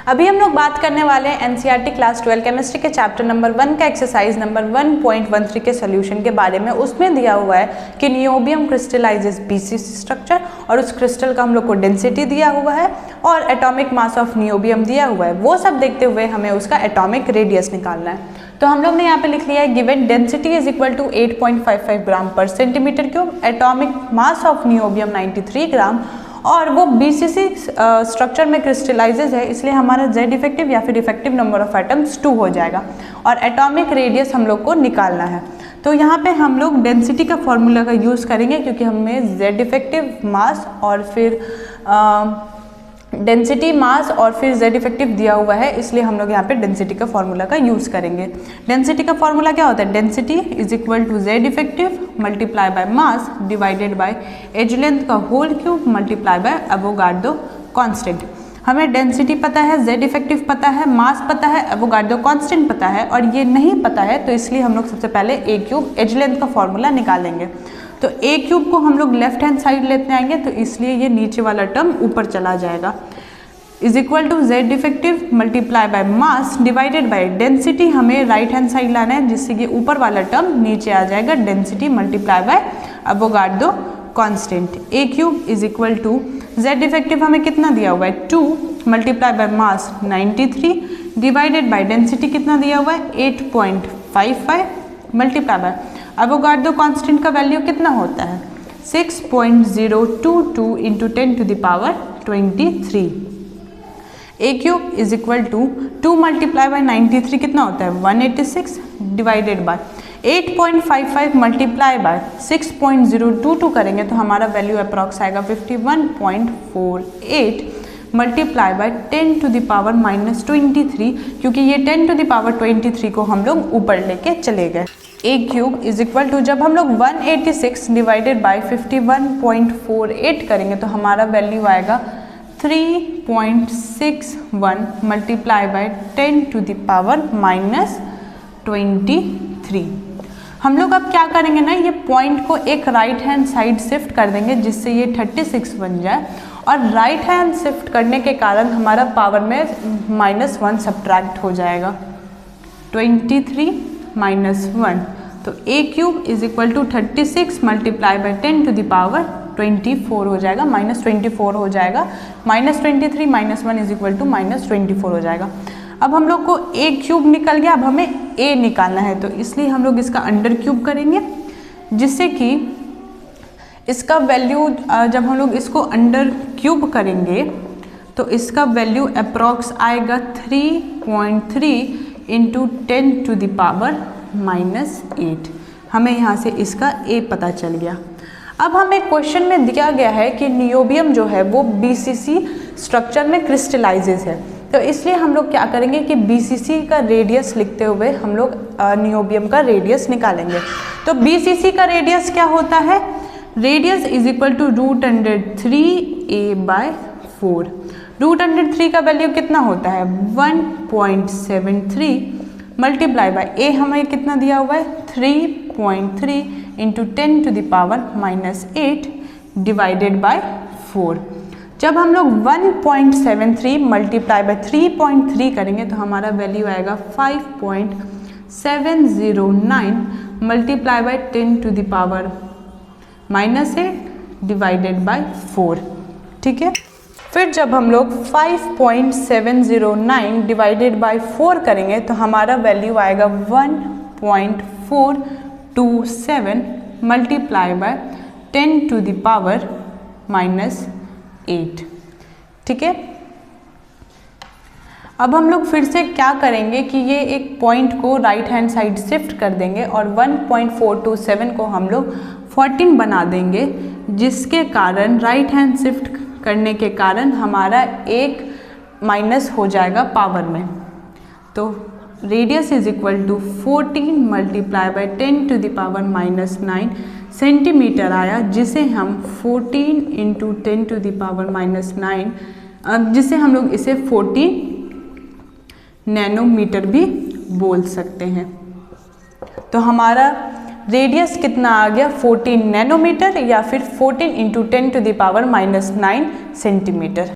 अभी हम लोग बात करने वाले हैं एनसीईआरटी क्लास 12 केमिस्ट्री के चैप्टर नंबर 1 का एक्सरसाइज नंबर 1.13 के सॉल्यूशन के बारे में। उसमें दिया हुआ है कि नियोबियम क्रिस्टलाइजेस बीसीसी स्ट्रक्चर और उस क्रिस्टल का हम लोग को डेंसिटी दिया हुआ है और एटॉमिक मास ऑफ नियोबियम दिया हुआ है। वो सब देखते हुए हमें उसका एटॉमिक रेडियस निकालना है। तो हम लोग ने यहाँ पे लिख लिया है given density is equal to 8.55 gram पर centimetre cube, atomic mass of niobium 93 gram और वो बीसीसी स्ट्रक्चर में क्रिस्टलाइजेज है, इसलिए हमारा जेड इफेक्टिव या फिर इफेक्टिव नंबर ऑफ एटम्स 2 हो जाएगा और एटॉमिक रेडियस हम लोग को निकालना है। तो यहाँ पे हम लोग डेंसिटी का फॉर्मूला का यूज़ करेंगे क्योंकि हमें जेड इफेक्टिव मास और फिर डेंसिटी मास और फिर जेड इफेक्टिव दिया हुआ है, इसलिए हम लोग यहाँ पे डेंसिटी का फॉर्मूला का यूज़ करेंगे। डेंसिटी का फॉर्मूला क्या होता है? Density is equal to Z effective multiply by mass divided by edge length का whole cube multiply by Avogadro constant. हमें डेंसिटी पता है, जेड इफेक्टिव पता है, मास पता है, एवोगाड्रो कांस्टेंट पता है और ये नहीं पता है, तो इसलिए हम लोग सबसे पहले ए क्यूब एज लेंथ का फॉर्मूला निकालेंगे। तो ए क्यूब को हम लोग लेफ्ट हैंड साइड लेते आएंगे, तो इसलिए ये नीचे वाला टर्म ऊपर चला जाएगा। Is equal to Z effective multiply by mass divided by density, हमें राइट हैंड साइड लाना है जिससे कि ऊपर वाला टर्म नीचे आ जाएगा, density multiply by Avogadro constant. A cube is equal to Z effective हमें कितना दिया हुआ है 2 multiply by mass 93 divided by density कितना दिया हुआ है 8.55 मल्टीप्लाई बाय एवोगाड्रो कांस्टेंट का वैल्यू कितना होता है 6.022 into 10 to the power 23। A cube is equal to 2 multiply by 93 कितना होता है 186 डिवाइडेड बाय 8.55 मल्टीप्लाई बाय 6.022 करेंगे तो हमारा वैल्यू अप्रॉक्स आएगा 51.48 multiply by 10 to the power -23, क्योंकि ये 10 टू द पावर 23 को हम लोग ऊपर लेके चले गए। ए क्यूब इज इक्वल टू जब हम लोग 186 डिवाइडेड बाय 51.48 करेंगे तो हमारा वैल्यू आएगा 3.61 multiply by 10 to the power -23। हम लोग अब क्या करेंगे ना, ये पॉइंट को एक राइट हैंड साइड शिफ्ट कर देंगे जिससे ये 36 बन जाए और राइट हैंड शिफ्ट करने के कारण हमारा पावर में -1 सब्ट्रैक्ट हो जाएगा 23 -1, तो a cube is equal to 36 multiply by 10 to the power 24 हो जाएगा, -24 हो जाएगा, -23 -1 इज इक्वल टू -24 हो जाएगा। अब हम लोग को ए क्यूब निकल गया, अब हमें ए निकालना है, तो इसलिए हम लोग इसका अंडर क्यूब करेंगे जिससे कि इसका वैल्यू जब हम लोग इसको अंडर क्यूब करेंगे तो इसका वैल्यू अप्रॉक्स आएगा 3.3 इंटू 10 टू द पावर -8। हमें यहाँ से इसका ए पता चल गया। अब हमें क्वेश्चन में दिया गया है कि नियोबियम जो है वो बीसीसी स्ट्रक्चर में क्रिस्टलाइजेस है, तो इसलिए हम लोग क्या करेंगे कि बीसीसी का रेडियस लिखते हुए हम लोग नियोबियम का रेडियस निकालेंगे। तो बीसीसी का रेडियस क्या होता है, radius is equal to √3a/4। √3 का वैल्यू कितना होता है 1.73 मल्टीप्लाई बाय ए हमें कितना दिया हुआ है 3.3 into 10 to the power -8 divided by 4। जब हम लोग 1.73 मल्टीप्लाई बाय 3.3 करेंगे तो हमारा वैल्यू आएगा 5.709 multiply by 10 to the power -8 divided by 4। ठीक है, फिर जब हम लोग 5.709 डिवाइडेड बाय 4 करेंगे तो हमारा वैल्यू आएगा 1.427 multiply by 10 to the power -8। ठीक है, अब हम लोग फिर से क्या करेंगे कि ये एक पॉइंट को राइट हैंड साइड शिफ्ट कर देंगे और 1.427 को हम लोग 14 बना देंगे, जिसके कारण राइट हैंड शिफ्ट करने के कारण हमारा एक माइनस हो जाएगा पावर में। तो radius is equal to 14 multiply by 10 to the power -9 centimetre आया, जिसे हम 14 इंटू 10 टू द पावर -9 जिसे हम लोग इसे 14 नैनोमीटर भी बोल सकते हैं। तो हमारा रेडियस कितना आ गया 14 नैनोमीटर या फिर 14 into 10 to the power -9 centimetre.